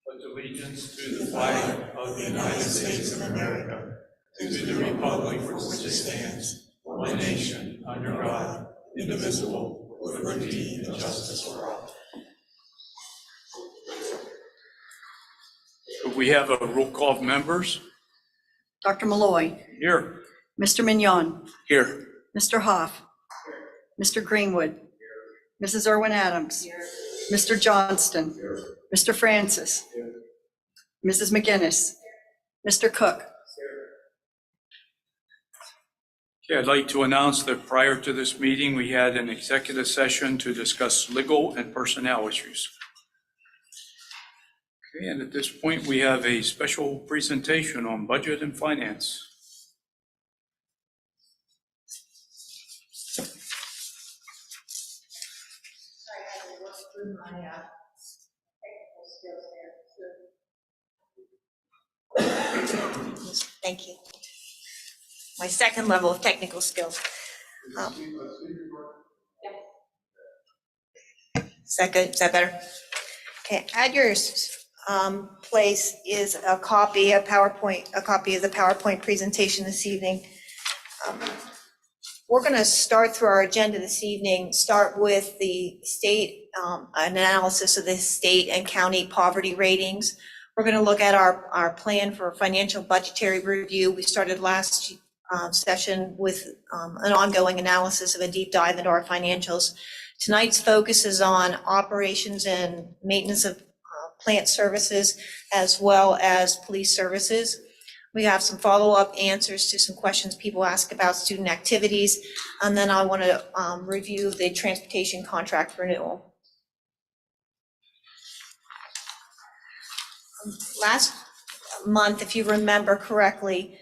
pledge allegiance to the flag of the United States of America, to the republic for which it stands, one nation, under God, indivisible, with liberty and justice for all. Could we have a roll call of members? Dr. Malloy. Here. Mr. Mignon. Here. Mr. Hoff. Mr. Greenwood. Mrs. Irwin Adams. Mr. Johnston. Mr. Francis. Mrs. McGinnis. Mr. Cook. Okay, I'd like to announce that prior to this meeting, we had an executive session to discuss legal and personnel issues. Okay, and at this point, we have a special presentation on budget and finance. Thank you. My second level of technical skills. Is that good? Is that better? Okay, at your place is a copy of the PowerPoint presentation this evening. We're going to start through our agenda this evening, start with the state, an analysis of the state and county poverty ratings. We're going to look at our plan for financial budgetary review. We started last session with an ongoing analysis of a deep dive into our financials. Tonight's focus is on operations and maintenance of plant services, as well as police services. We have some follow-up answers to some questions people ask about student activities, and then I want to review the transportation contract renewal. Last month, if you remember correctly,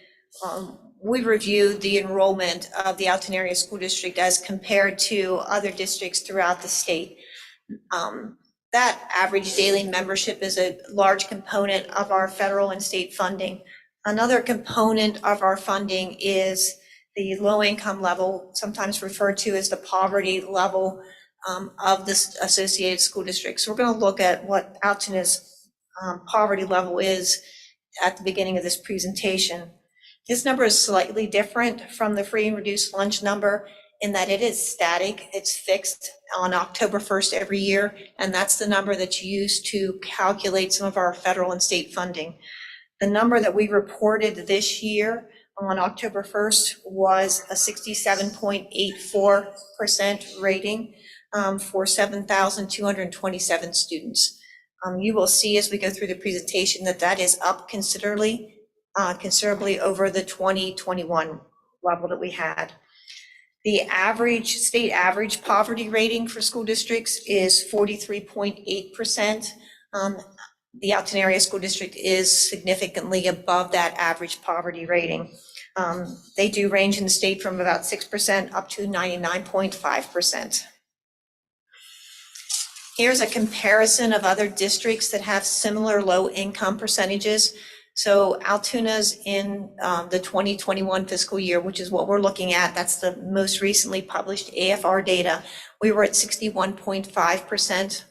we reviewed the enrollment of the Altoona Area School District as compared to other districts throughout the state. That average daily membership is a large component of our federal and state funding. Another component of our funding is the low income level, sometimes referred to as the poverty level of this associated school district. So we're going to look at what Altoona's poverty level is at the beginning of this presentation. This number is slightly different from the free and reduced lunch number in that it is static. It's fixed on October 1st every year, and that's the number that's used to calculate some of our federal and state funding. The number that we reported this year on October 1st was a 67.84% rating for 7,227 students. You will see as we go through the presentation that is up considerably over the 2021 level that we had. The average, state average poverty rating for school districts is 43.8%. The Altoona Area School District is significantly above that average poverty rating. They do range in the state from about 6% up to 99.5%. Here's a comparison of other districts that have similar low income percentages. So Altoona's in the 2021 fiscal year, which is what we're looking at. That's the most recently published AFR data. We were at 61.5%.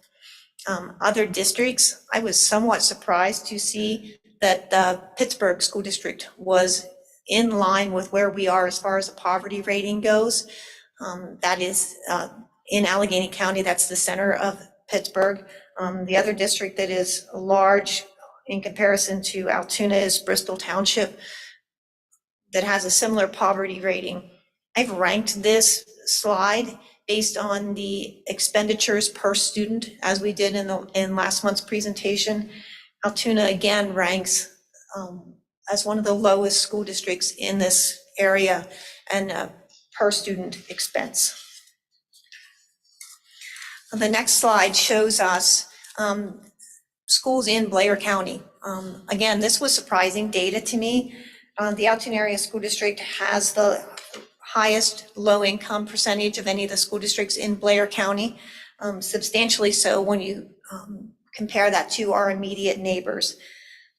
Other districts, I was somewhat surprised to see that the Pittsburgh School District was in line with where we are as far as the poverty rating goes. That is in Allegheny County, that's the center of Pittsburgh. The other district that is large in comparison to Altoona is Bristol Township, that has a similar poverty rating. I've ranked this slide based on the expenditures per student, as we did in last month's presentation. Altoona again ranks as one of the lowest school districts in this area and per student expense. The next slide shows us schools in Blair County. Again, this was surprising data to me. The Altoona Area School District has the highest low income percentage of any of the school districts in Blair County, substantially so when you compare that to our immediate neighbors.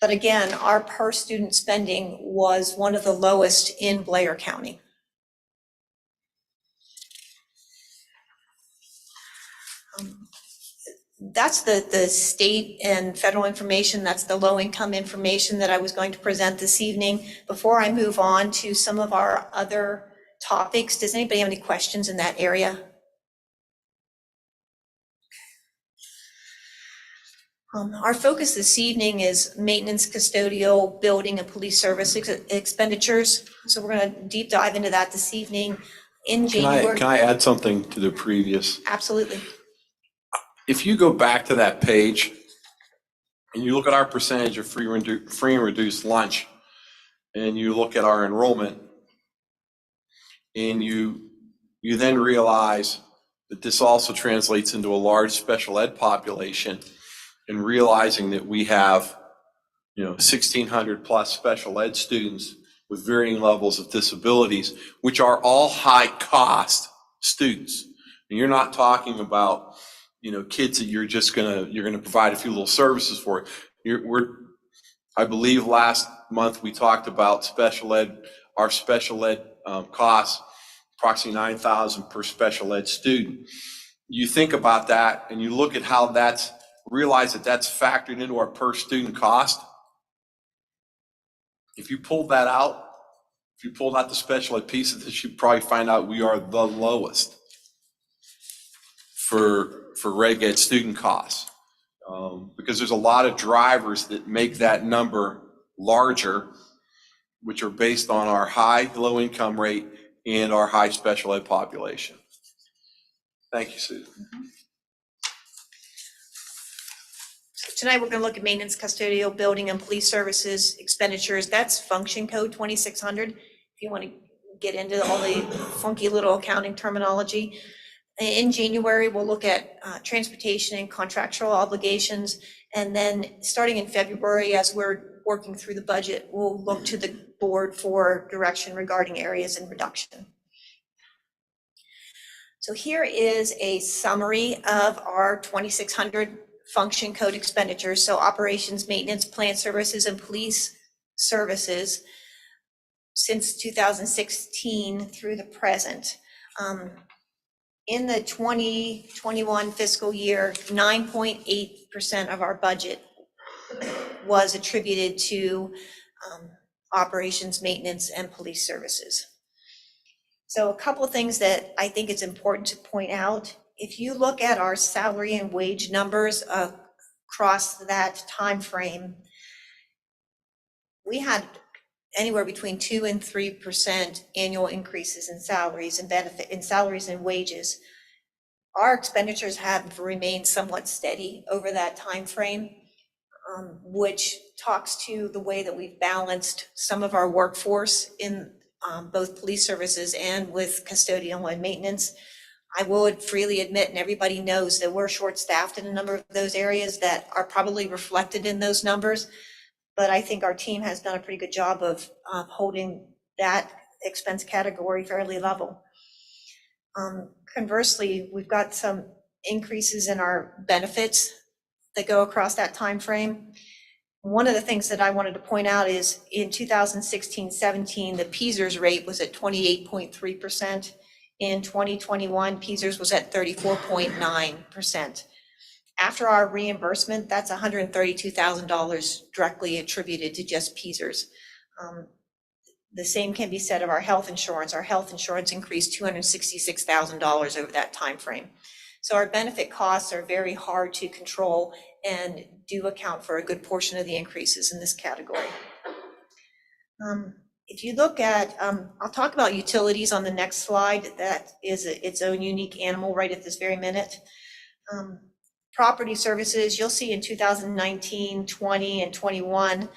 But again, our per student spending was one of the lowest in Blair County. that's the state and federal information. That's the low income information that I was going to present this evening. Before I move on to some of our other topics, does anybody have any questions in that area? Our focus this evening is maintenance, custodial, building, and police service expenditures. So we're going to deep dive into that this evening in January. Can I add something to the previous? Absolutely. If you go back to that page and you look at our percentage of free and reduced lunch, and you look at our enrollment, and you then realize that this also translates into a large special ed population, and realizing that we have 1,600 plus special ed students with varying levels of disabilities, which are all high cost students. And you're not talking about kids that you're gonna provide a few little services for. I believe last month we talked about special ed, our special ed costs approximately $9,000 per special ed student. You think about that and you look at how realize that that's factored into our per student cost. If you pulled that out, if you pulled out the special ed piece of this, you'd probably find out we are the lowest for reg ed student costs. Because there's a lot of drivers that make that number larger, which are based on our high low income rate and our high special ed population. Thank you, Susan. Tonight, we're going to look at maintenance, custodial, building, and police services expenditures. That's function code 2600. If you want to get into all the funky little accounting terminology. In January, we'll look at transportation and contractual obligations. And then starting in February, as we're working through the budget, we'll look to the board for direction regarding areas in reduction. So here is a summary of our 2600 function code expenditures. So operations, maintenance, plant services, and police services since 2016 through the present. In the 2021 fiscal year, 9.8% of our budget was attributed to operations, maintenance, and police services. So a couple of things that I think it's important to point out. If you look at our salary and wage numbers across that time frame, we had anywhere between 2 and 3% annual increases in salaries and salaries and wages. Our expenditures have remained somewhat steady over that time frame, which talks to the way that we've balanced some of our workforce in both police services and with custodial and maintenance. I will freely admit, and everybody knows, that we're short-staffed in a number of those areas that are probably reflected in those numbers. But I think our team has done a pretty good job of holding that expense category fairly level. Conversely, we've got some increases in our benefits that go across that time frame. One of the things that I wanted to point out is in 2016-17, the PSERS rate was at 28.3%. In 2021, PSERS was at 34.9%. After our reimbursement, that's $132,000 directly attributed to just PSERS. The same can be said of our health insurance. Our health insurance increased $266,000 over that time frame. So our benefit costs are very hard to control and do account for a good portion of the increases in this category. If you look at, I'll talk about utilities on the next slide. That is its own unique animal right at this very minute. Property services, you'll see in 2019, 20, and 21,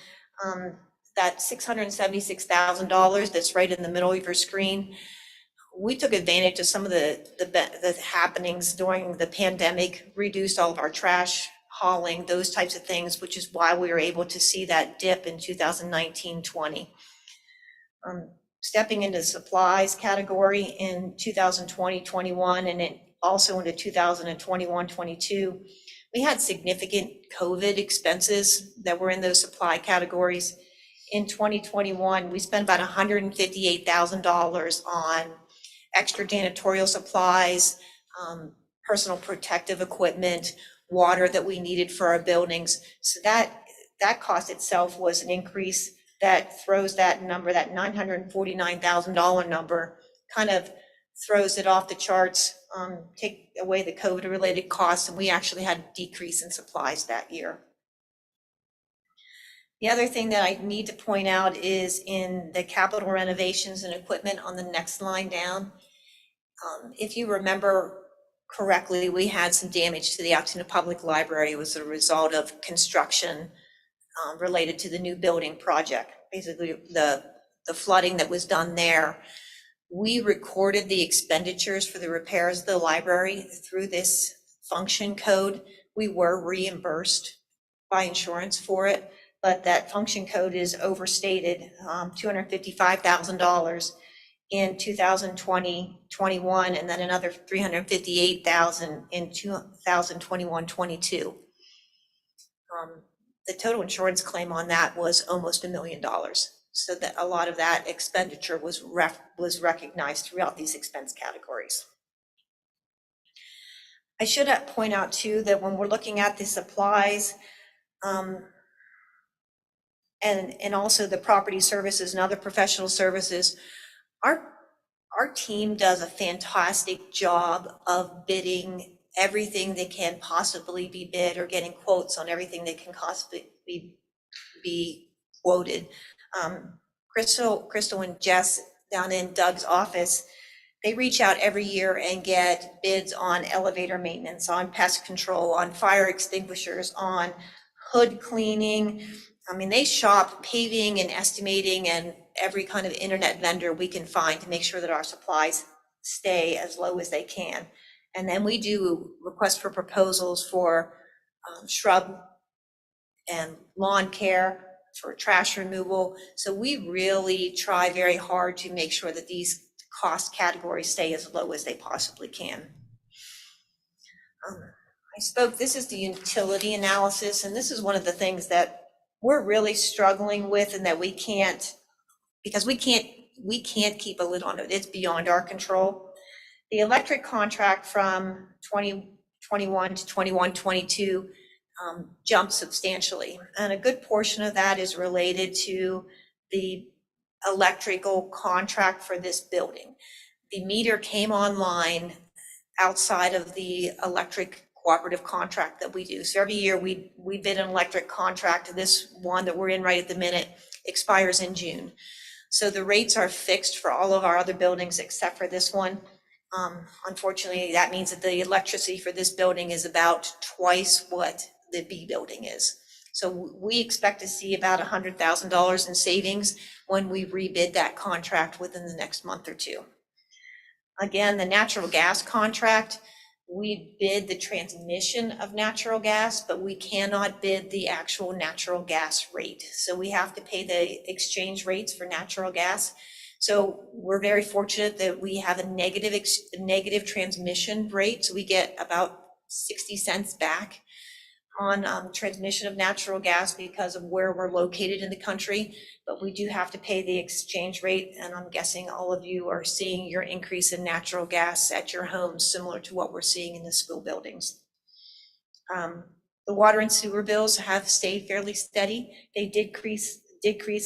that $676,000 that's right in the middle of your screen. We took advantage of some of the happenings during the pandemic, reduced all of our trash hauling, those types of things, which is why we were able to see that dip in 2019, 20. Stepping into the supplies category in 2020, 21, and it also into 2021, 22, we had significant COVID expenses that were in those supply categories. In 2021, we spent about $158,000 on extra janitorial supplies, personal protective equipment. water that we needed for our buildings. So that cost itself was an increase that throws that number, that $949,000 number, kind of throws it off the charts, take away the COVID-related costs, and we actually had a decrease in supplies that year. The other thing that I need to point out is in the capital renovations and equipment on the next line down. If you remember correctly, we had some damage to the Altoona Public Library. It was a result of construction related to the new building project. Basically, the flooding that was done there. We recorded the expenditures for the repairs of the library through this function code. We were reimbursed by insurance for it, but that function code is overstated, $255,000 in 2020, 21, and then another $358,000 in 2021, 22. The total insurance claim on that was almost $1 million. So that a lot of that expenditure was recognized throughout these expense categories. I should point out too that when we're looking at the supplies, and also the property services and other professional services, our team does a fantastic job of bidding everything that can possibly be bid, or getting quotes on everything that can possibly be quoted. Crystal and Jess down in Doug's office, they reach out every year and get bids on elevator maintenance, on pest control, on fire extinguishers, on hood cleaning. I mean, they shop paving and estimating and every kind of internet vendor we can find to make sure that our supplies stay as low as they can. And then we do requests for proposals for shrub and lawn care, for trash removal. So we really try very hard to make sure that these cost categories stay as low as they possibly can. This is the utility analysis, and this is one of the things that we're really struggling with, and that we can't keep a lid on it. It's beyond our control. The electric contract from 2021 to 21-22 jumped substantially, and a good portion of that is related to the electrical contract for this building. The meter came online outside of the electric cooperative contract that we do. So every year we bid an electric contract. This one that we're in right at the minute expires in June. So the rates are fixed for all of our other buildings except for this one. Unfortunately, that means that the electricity for this building is about twice what the B building is. So we expect to see about $100,000 in savings when we rebid that contract within the next month or two. Again, the natural gas contract, we bid the transmission of natural gas, but we cannot bid the actual natural gas rate. So we have to pay the exchange rates for natural gas. So we're very fortunate that we have a negative transmission rate. So we get about 60 cents back on transmission of natural gas because of where we're located in the country, but we do have to pay the exchange rate. And I'm guessing all of you are seeing your increase in natural gas at your homes, similar to what we're seeing in the school buildings. The water and sewer bills have stayed fairly steady. They decrease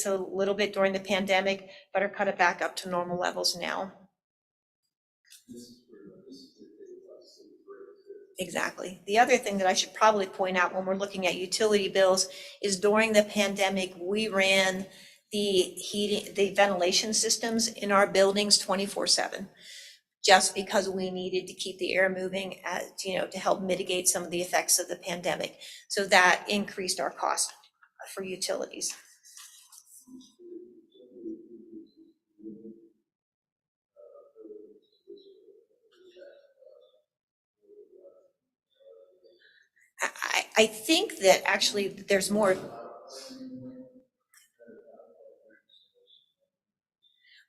a little bit during the pandemic, but are kind of back up to normal levels now. Exactly. The other thing that I should probably point out when we're looking at utility bills is during the pandemic, we ran the ventilation systems in our buildings 24/7, just because we needed to keep the air moving, to help mitigate some of the effects of the pandemic. So that increased our cost for utilities. I think that actually there's more.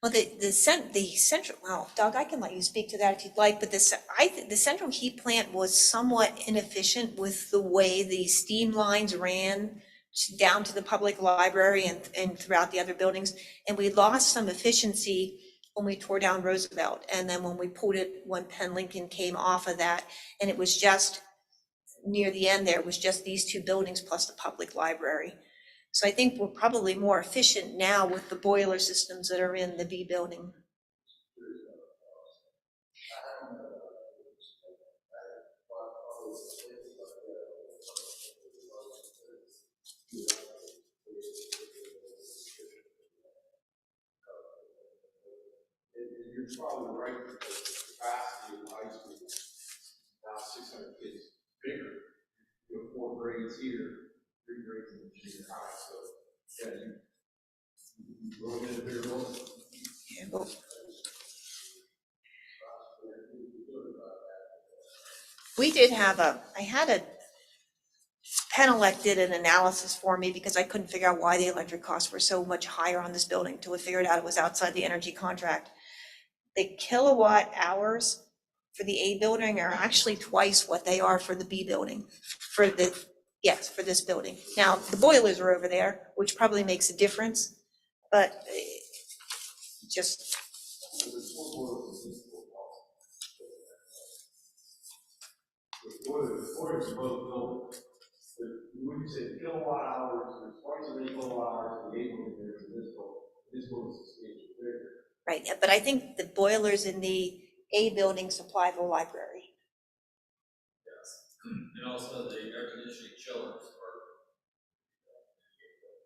Well, the central, well, Doug, I can let you speak to that if you'd like, but the central heat plant was somewhat inefficient with the way the steam lines ran down to the public library and throughout the other buildings. And we lost some efficiency when we tore down Roosevelt. And then when we pulled it, when Penn Lincoln came off of that, and it was just near the end there was just these two buildings plus the public library. So I think we're probably more efficient now with the boiler systems that are in the B building. You're probably right, because the capacity of the high school is now 600 kids bigger. You have 4 grades here, 3 grades in the junior high, so yeah, you grow in a bigger one. Yeah, well, we did have I had a Penelec did an analysis for me because I couldn't figure out why the electric costs were so much higher on this building until we figured out it was outside the energy contract. The kilowatt hours for the A building are actually twice what they are for the B building, for this building. Now, the boilers are over there, which probably makes a difference, but just, The boilers are both buildings. When you say kilowatt hours, there's twice as many kilowatt hours in the A building there as in this building. This building is substantially bigger. right, but I think the boilers in the A building supply the library. And also the air conditioning chillers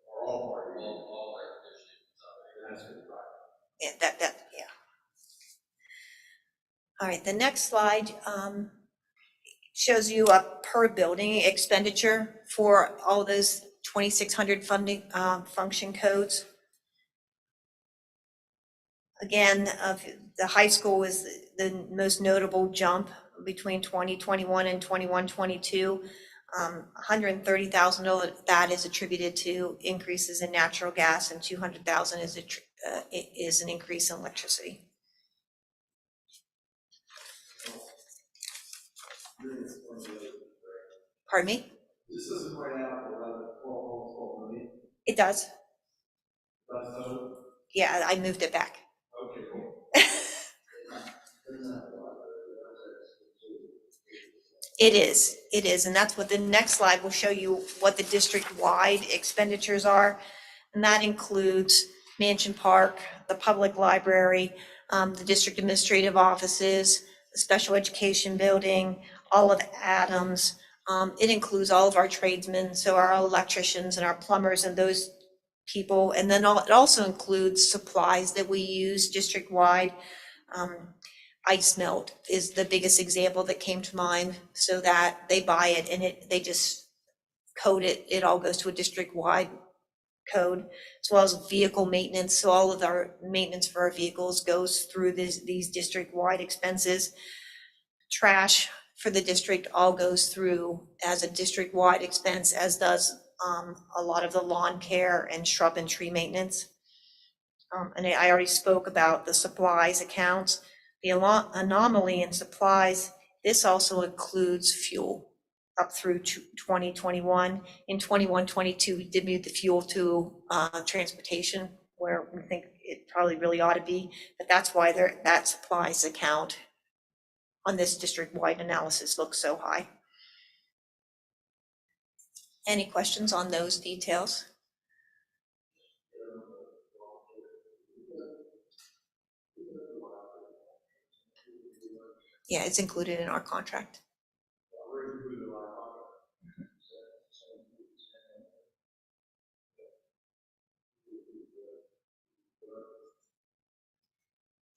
Or all part of it. all air conditioning. That's good, right? Yeah, yeah. All right, the next slide shows you a per building expenditure for all those 2,600 funding function codes. Again, the high school was the most notable jump between 2021 and 21-22. $130,000 that is attributed to increases in natural gas, and $200,000 is an increase in electricity. Pardon me? This doesn't write out the 12 million. It does. That's so. Yeah, I moved it back. Okay, cool. It is, and that's what the next slide will show you, what the district-wide expenditures are. And that includes Mansion Park, the public library, the district administrative offices, the special education building, all of Adams. It includes all of our tradesmen, so our electricians and our plumbers and those people. And then it also includes supplies that we use district-wide. Ice melt is the biggest example that came to mind, so that they buy it and they just code it. It all goes to a district-wide code, as well as vehicle maintenance. So all of our maintenance for our vehicles goes through these district-wide expenses. Trash for the district all goes through as a district-wide expense, as does a lot of the lawn care and shrub and tree maintenance. And I already spoke about the supplies accounts. The anomaly in supplies, this also includes fuel up through 2021. In 21-22, we did move the fuel to transportation, where we think it probably really ought to be, but that's why that supplies account on this district-wide analysis looks so high. Any questions on those details? Yeah, it's included in our contract.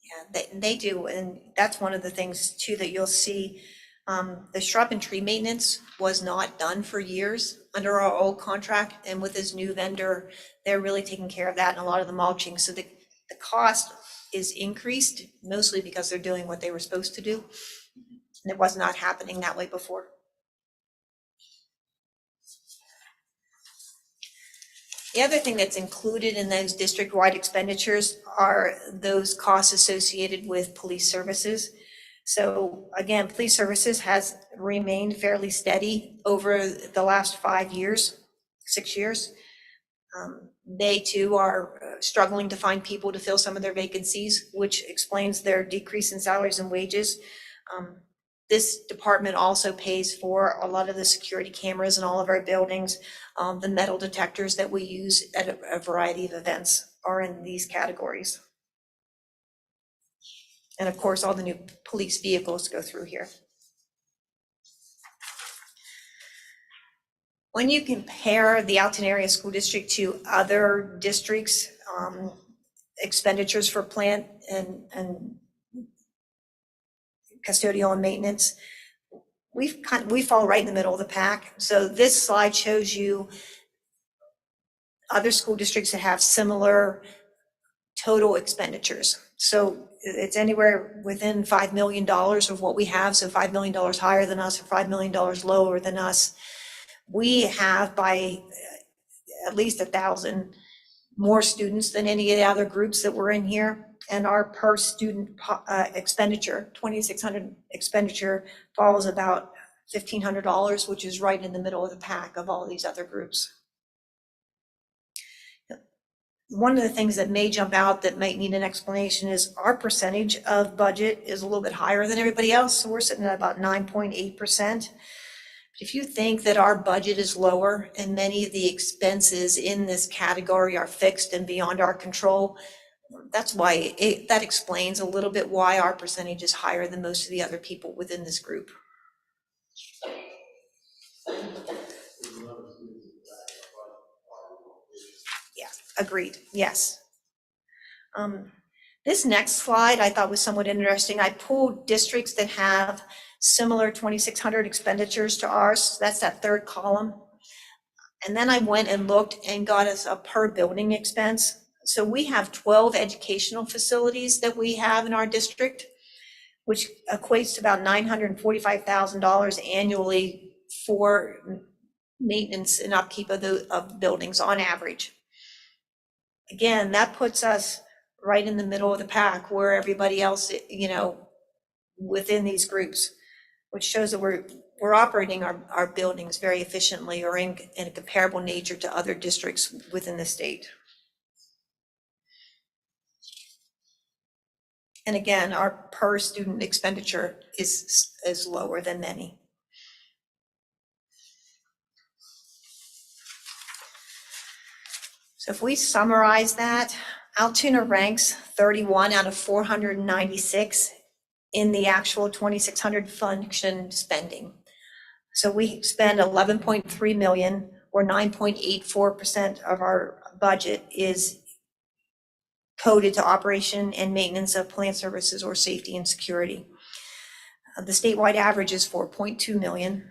Yeah, they do, and that's one of the things too that you'll see. The shrub and tree maintenance was not done for years under our old contract, and with this new vendor, they're really taking care of that and a lot of the mulching. So the cost is increased mostly because they're doing what they were supposed to do, and it was not happening that way before. The other thing that's included in those district-wide expenditures are those costs associated with police services. So again, police services has remained fairly steady over the last 5 years, 6 years. They too are struggling to find people to fill some of their vacancies, which explains their decrease in salaries and wages. This department also pays for a lot of the security cameras in all of our buildings. The metal detectors that we use at a variety of events are in these categories. And of course, all the new police vehicles go through here. When you compare the Altoona Area School District to other districts, expenditures for plant and custodial and maintenance, we fall right in the middle of the pack. So this slide shows you other school districts that have similar total expenditures. So it's anywhere within $5 million of what we have. So $5 million higher than us or $5 million lower than us. We have by at least 1,000 more students than any of the other groups that were in here. And our per student expenditure, 2,600 expenditure, falls about $1,500, which is right in the middle of the pack of all these other groups. One of the things that may jump out that might need an explanation is our percentage of budget is a little bit higher than everybody else. So we're sitting at about 9.8%. If you think that our budget is lower and many of the expenses in this category are fixed and beyond our control, that's why that explains a little bit why our percentage is higher than most of the other people within this group. Yeah, agreed, yes. This next slide I thought was somewhat interesting. I pulled districts that have similar 2,600 expenditures to ours. That's that third column. And then I went and looked and got us a per building expense. So we have 12 educational facilities that we have in our district, which equates to about $945,000 annually for maintenance and upkeep of buildings on average. Again, that puts us right in the middle of the pack where everybody else, within these groups, which shows that we're operating our buildings very efficiently or in a comparable nature to other districts within the state. And again, our per student expenditure is lower than many. So if we summarize that, Altoona ranks 31 out of 496 in the actual 2,600 function spending. So we spend 11.3 million, or 9.84% of our budget is coded to operation and maintenance of plant services or safety and security. The statewide average is 4.2 million.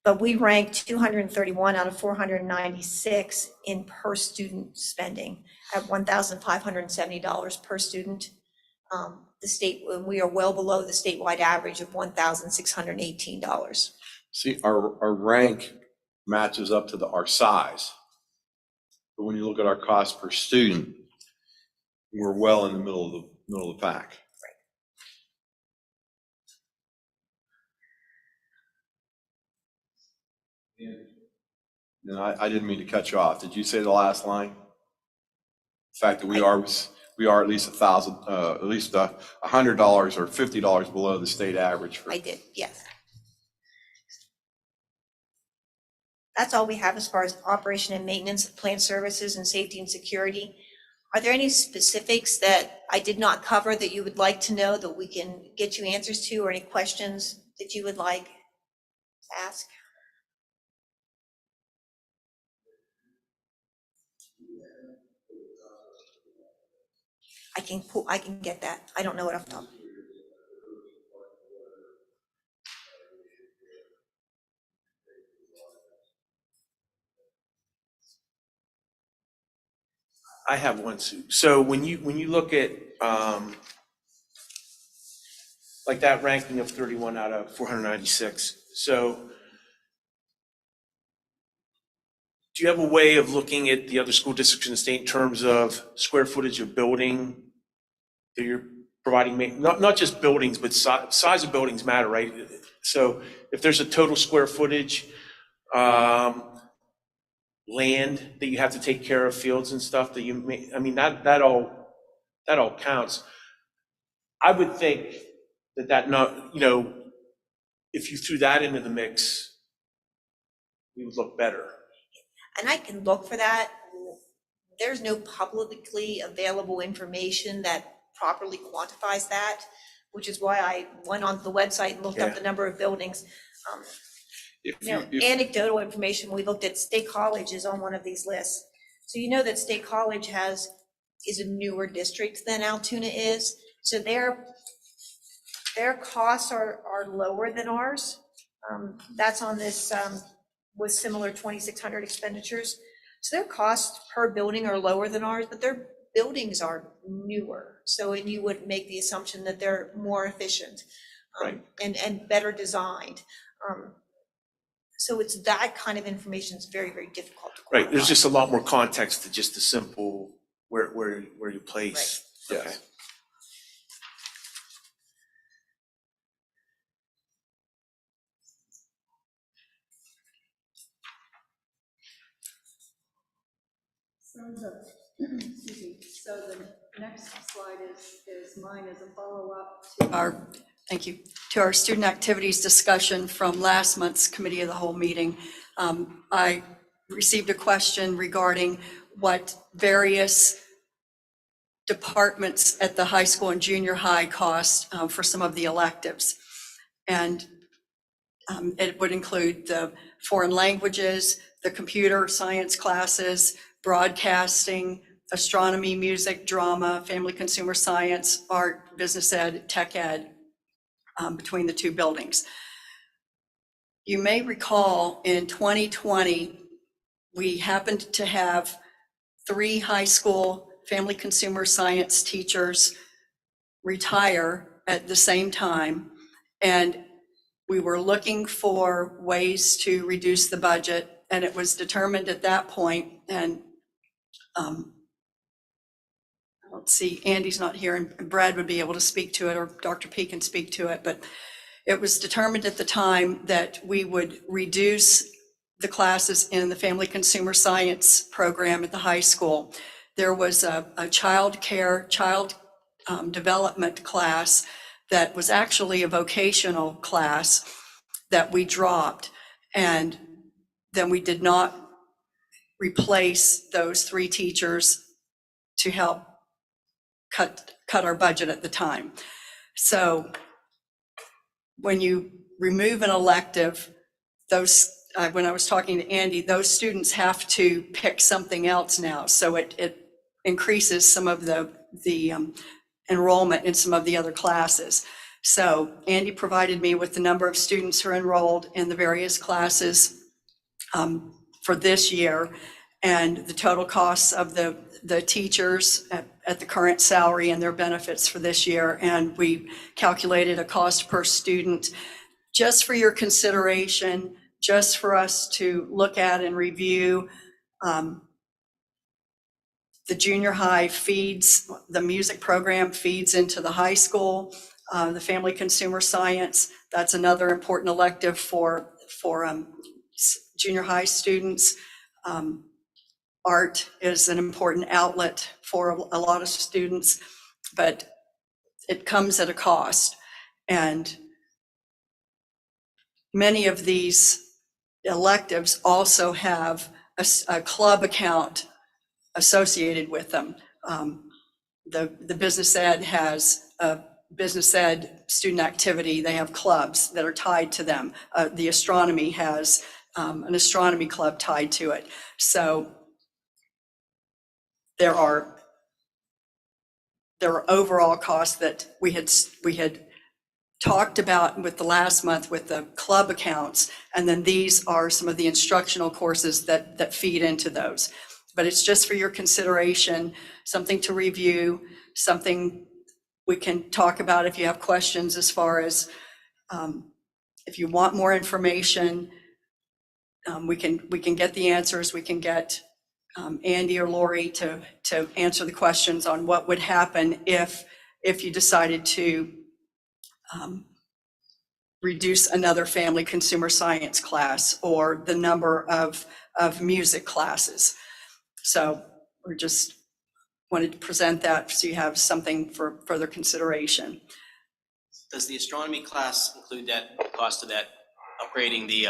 But we rank 231 out of 496 in per student spending at $1,570 per student. We are well below the statewide average of $1,618. See, our rank matches up to our size. But when you look at our cost per student, we're well in the middle of the pack. And I didn't mean to cut you off. Did you say the last line? The fact that we are at least $100 or $50 below the state average. I did, yes. That's all we have as far as operation and maintenance, plant services, and safety and security. Are there any specifics that I did not cover that you would like to know that we can get you answers to, or any questions that you would like to ask? I can get that. I don't know what off the top. I have one, Sue. So when you look at like that ranking of 31 out of 496, so do you have a way of looking at the other school districts in the state in terms of square footage of building that you're providing? Not just buildings, but size of buildings matter, right? So if there's a total square footage, land that you have to take care of, fields and stuff that you may, that all counts. I would think that if you threw that into the mix, we would look better. And I can look for that. There's no publicly available information that properly quantifies that, which is why I went onto the website and looked up Yeah. the number of buildings. If You know, you, if, anecdotal information, we looked at State College is on one of these lists. So you know that State College is a newer district than Altoona is. So their costs are lower than ours. That's on this, with similar 2,600 expenditures. So their costs per building are lower than ours, but their buildings are newer. So, and you would make the assumption that they're more efficient, Right. and better designed. So it's that kind of information is very, very difficult to quantify. Right, there's just a lot more context to just the simple where you place. Yes. Okay. So the next slide is mine as a follow-up to our, thank you, to our student activities discussion from last month's committee of the whole meeting. I received a question regarding what various departments at the high school and junior high cost for some of the electives. And it would include the foreign languages, the computer science classes, broadcasting, astronomy, music, drama, family consumer science, art, business ed, tech ed, between the two buildings. You may recall in 2020, we happened to have 3 high school family consumer science teachers retire at the same time. And we were looking for ways to reduce the budget, and it was determined at that point, and let's see, Andy's not here, and Brad would be able to speak to it, or Dr. P can speak to it, but it was determined at the time that we would reduce the classes in the family consumer science program at the high school. There was a child development class that was actually a vocational class that we dropped, and then we did not replace those 3 teachers to help cut our budget at the time. So when you remove an elective, those, when I was talking to Andy, those students have to pick something else now. So it increases some of the enrollment in some of the other classes. So Andy provided me with the number of students who are enrolled in the various classes for this year, and the total costs of the teachers at the current salary and their benefits for this year. And we calculated a cost per student just for your consideration, just for us to look at and review. The junior high feeds, the music program feeds into the high school. The family consumer science, that's another important elective for junior high students. Art is an important outlet for a lot of students, but it comes at a cost. And many of these electives also have a club account associated with them. The business ed has a business ed student activity. They have clubs that are tied to them. The astronomy has an astronomy club tied to it. So there are overall costs that we had talked about with the last month with the club accounts, and then these are some of the instructional courses that feed into those. But it's just for your consideration, something to review, something we can talk about if you have questions as far as if you want more information, we can get the answers. We can get Andy or Lori to answer the questions on what would happen if you decided to reduce another family consumer science class or the number of music classes. So we just wanted to present that so you have something for further consideration. does the astronomy class include that cost of that upgrading the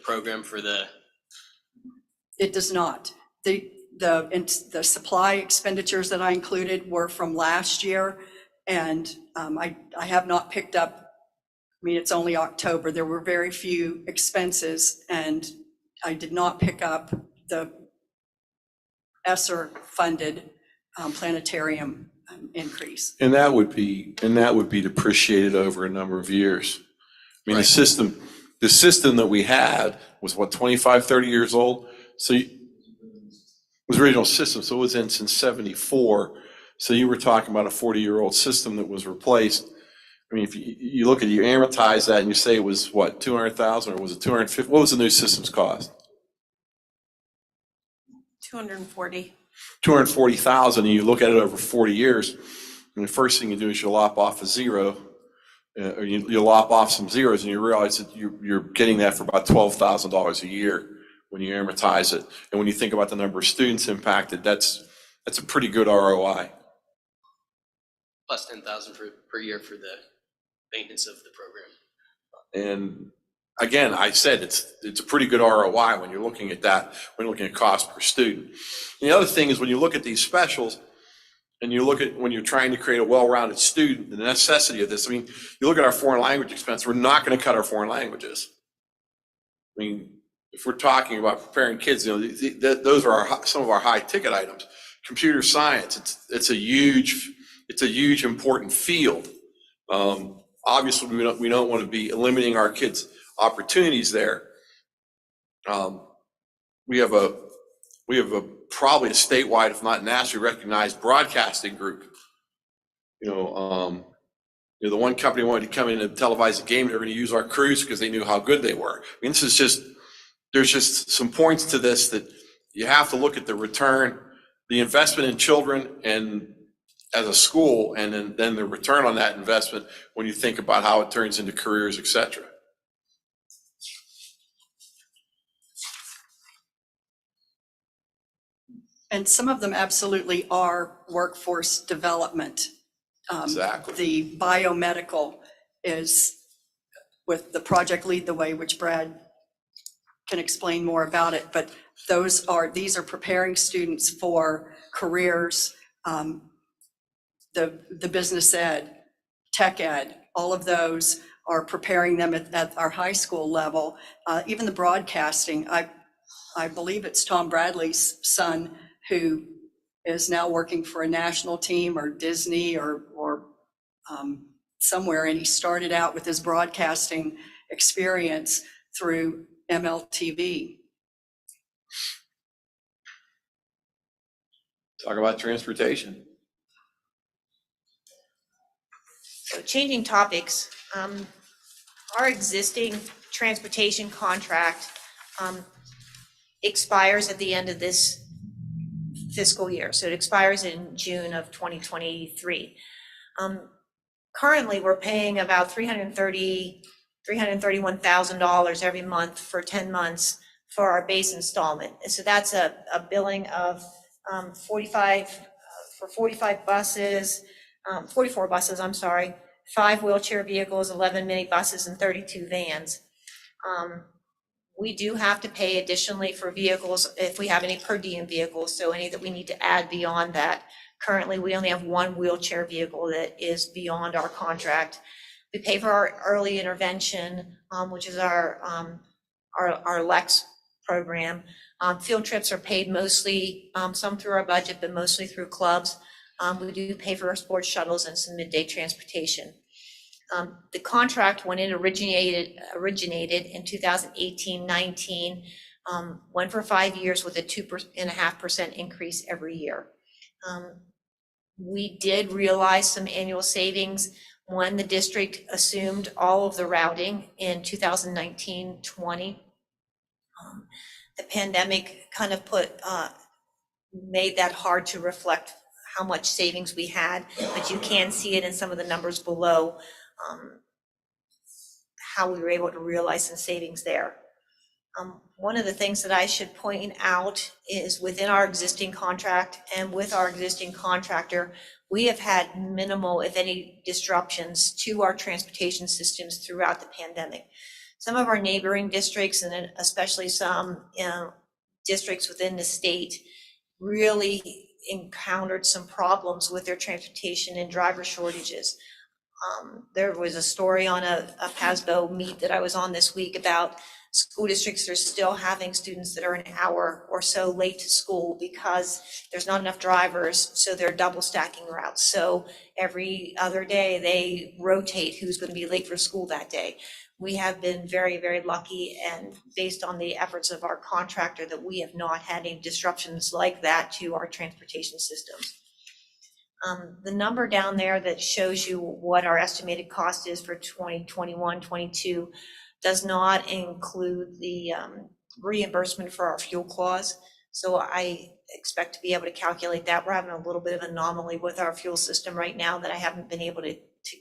program for the? It does not. The supply expenditures that I included were from last year, and I have not picked up. I mean, it's only October. There were very few expenses, and I did not pick up the ESSER-funded planetarium increase. And that would be depreciated over a number of years. I mean, Right. the system that we had was what, 25, 30 years old? So it was the original system, so it was in since 74. So you were talking about a 40-year-old system that was replaced. I mean, if you look at it, you amortize that and you say it was what, 200,000 or was it 250? What was the new system's cost? 240. 240,000, and you look at it over 40 years, and the first thing you do is you lop off a zero, or you lop off some zeros, and you realize that you're getting that for about $12,000 a year when you amortize it. And when you think about the number of students impacted, that's a pretty good ROI. Plus 10,000 per year for the maintenance of the program. And again, I said it's a pretty good ROI when you're looking at that, when you're looking at cost per student. And the other thing is when you look at these specials, and you look at when you're trying to create a well-rounded student, the necessity of this. I mean, you look at our foreign language expense, we're not going to cut our foreign languages. I mean, if we're talking about preparing kids, those are some of our high ticket items. Computer science, it's a huge important field. Obviously, we don't want to be limiting our kids' opportunities there. We have probably a statewide, if not nationally recognized broadcasting group. The one company wanted to come in and televise a game. They were going to use our crews because they knew how good they were. I mean, there's just some points to this that you have to look at the return, the investment in children and as a school, and then the return on that investment when you think about how it turns into careers, et cetera. And some of them absolutely are workforce development. Exactly. The biomedical is with the Project Lead the Way, which Brad can explain more about it, but these are preparing students for careers, the business ed, tech ed, all of those are preparing them at our high school level. Even the broadcasting, I believe it's Tom Bradley's son who is now working for a national team or Disney or somewhere, and he started out with his broadcasting experience through MLTV. Talk about transportation. So changing topics, our existing transportation contract expires at the end of this fiscal year. So it expires in June of 2023. Currently, we're paying about $331,000 every month for 10 months for our base installment. And so that's a billing of 44 buses, 5 wheelchair vehicles, 11 minibuses, and 32 vans. We do have to pay additionally for vehicles if we have any per diem vehicles, so any that we need to add beyond that. Currently, we only have 1 wheelchair vehicle that is beyond our contract. We pay for our early intervention, which is our LEX program. Field trips are paid mostly, some through our budget, but mostly through clubs. We do pay for our sports shuttles and some midday transportation. The contract, when it originated in 2018-19, went for 5 years with a 2.5% increase every year. We did realize some annual savings when the district assumed all of the routing in 2019-20. The pandemic kind of made that hard to reflect how much savings we had, but you can see it in some of the numbers below, how we were able to realize some savings there. One of the things that I should point out is within our existing contract and with our existing contractor, we have had minimal, if any, disruptions to our transportation systems throughout the pandemic. Some of our neighboring districts, and then especially some districts within the state, really encountered some problems with their transportation and driver shortages. There was a story on a PASBO meet that I was on this week about school districts are still having students that are an hour or so late to school because there's not enough drivers, so they're double stacking routes. So every other day they rotate who's going to be late for school that day. We have been very, very lucky, and based on the efforts of our contractor, that we have not had any disruptions like that to our transportation systems. The number down there that shows you what our estimated cost is for 2021, 22 does not include the reimbursement for our fuel clause. So I expect to be able to calculate that. We're having a little bit of an anomaly with our fuel system right now that I haven't been able to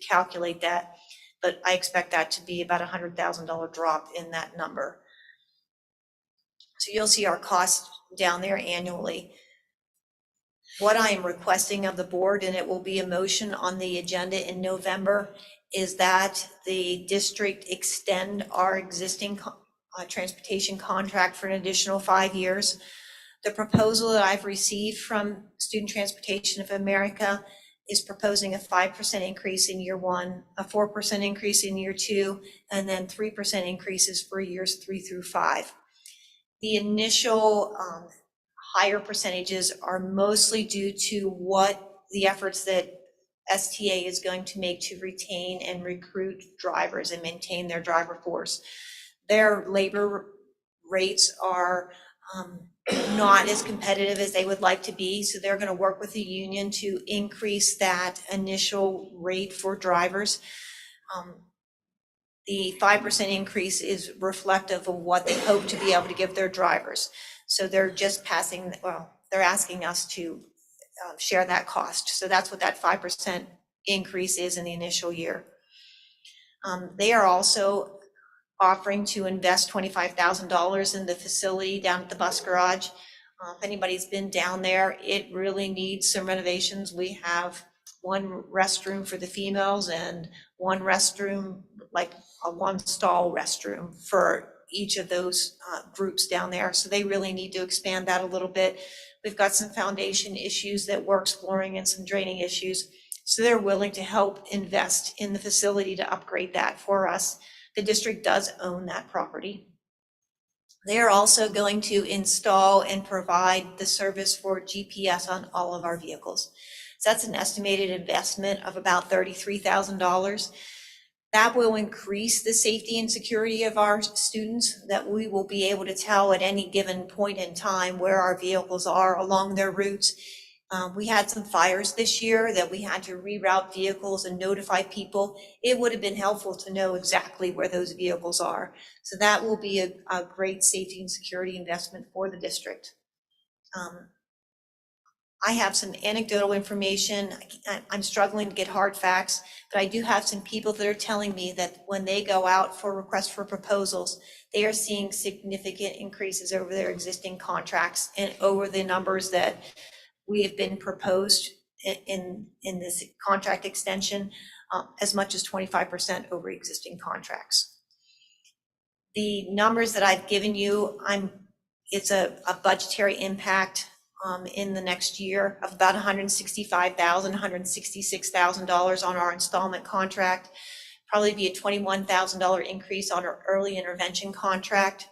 calculate that, but I expect that to be about $100,000 drop in that number. So you'll see our costs down there annually. What I am requesting of the board, and it will be a motion on the agenda in November, is that the district extend our existing transportation contract for an additional 5 years. The proposal that I've received from Student Transportation of America is proposing a 5% increase in year one, a 4% increase in year two, and then 3% increases for years 3 through 5. The initial higher percentages are mostly due to what the efforts that STA is going to make to retain and recruit drivers and maintain their driver force. Their labor rates are not as competitive as they would like to be, so they're going to work with the union to increase that initial rate for drivers. The 5% increase is reflective of what they hope to be able to give their drivers. So they're just they're asking us to share that cost. So that's what that 5% increase is in the initial year. They are also offering to invest $25,000 in the facility down at the bus garage. If anybody's been down there, it really needs some renovations. We have one restroom for the females and one restroom, like a one stall restroom for each of those groups down there. So they really need to expand that a little bit. We've got some foundation issues that we're exploring and some draining issues. So they're willing to help invest in the facility to upgrade that for us. The district does own that property. They are also going to install and provide the service for GPS on all of our vehicles. So that's an estimated investment of about $33,000. That will increase the safety and security of our students, that we will be able to tell at any given point in time where our vehicles are along their routes. We had some fires this year that we had to reroute vehicles and notify people. It would have been helpful to know exactly where those vehicles are. So that will be a great safety and security investment for the district. I have some anecdotal information. I'm struggling to get hard facts, but I do have some people that are telling me that when they go out for requests for proposals, they are seeing significant increases over their existing contracts and over the numbers that we have been proposed in this contract extension, as much as 25% over existing contracts. The numbers that I've given you, it's a budgetary impact in the next year of about $165,000, $166,000 on our installment contract, probably be a $21,000 increase on our early intervention contract.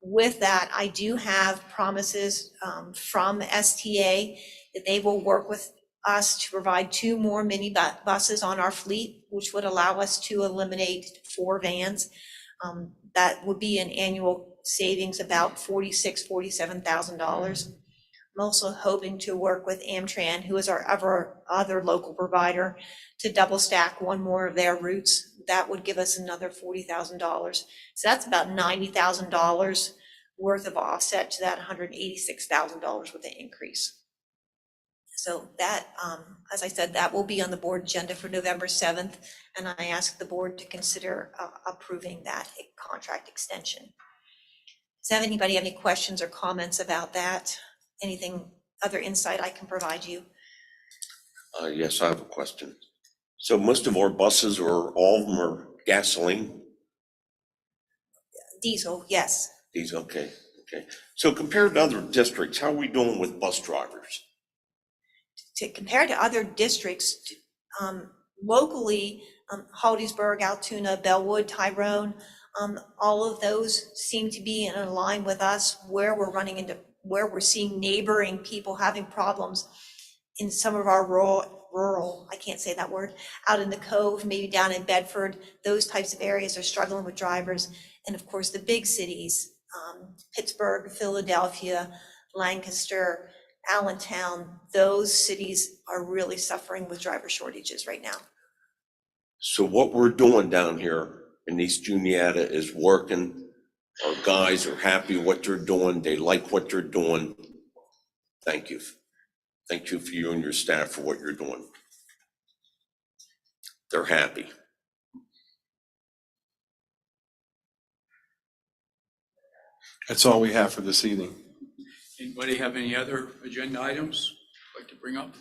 With that, I do have promises from STA that they will work with us to provide 2 more mini buses on our fleet, which would allow us to eliminate 4 vans. That would be an annual savings about $46,000, $47,000. I'm also hoping to work with Amtran, who is our other local provider, to double stack 1 more of their routes. That would give us another $40,000. So that's about $90,000 worth of offset to that $186,000 with the increase. So that, as I said, that will be on the board agenda for November 7th, and I ask the board to consider approving that contract extension. Does anybody have any questions or comments about that? Anything, other insight I can provide you? Yes, I have a question. So most of our buses, or all of them, are gasoline? Diesel, yes. These, okay. So compared to other districts, how are we doing with bus drivers? To compare to other districts, locally, Holliesburg, Altoona, Bellwood, Tyrone, all of those seem to be in line with us where we're seeing neighboring people having problems in some of our rural, I can't say that word, out in the Cove, maybe down in Bedford, those types of areas are struggling with drivers. And of course, the big cities, Pittsburgh, Philadelphia, Lancaster, Allentown, those cities are really suffering with driver shortages right now. So what we're doing down here in East Juniata is working. Our guys are happy what they're doing. They like what they're doing. Thank you. Thank you for you and your staff for what you're doing. They're happy. That's all we have for this evening. Anybody have any other agenda items like to bring up?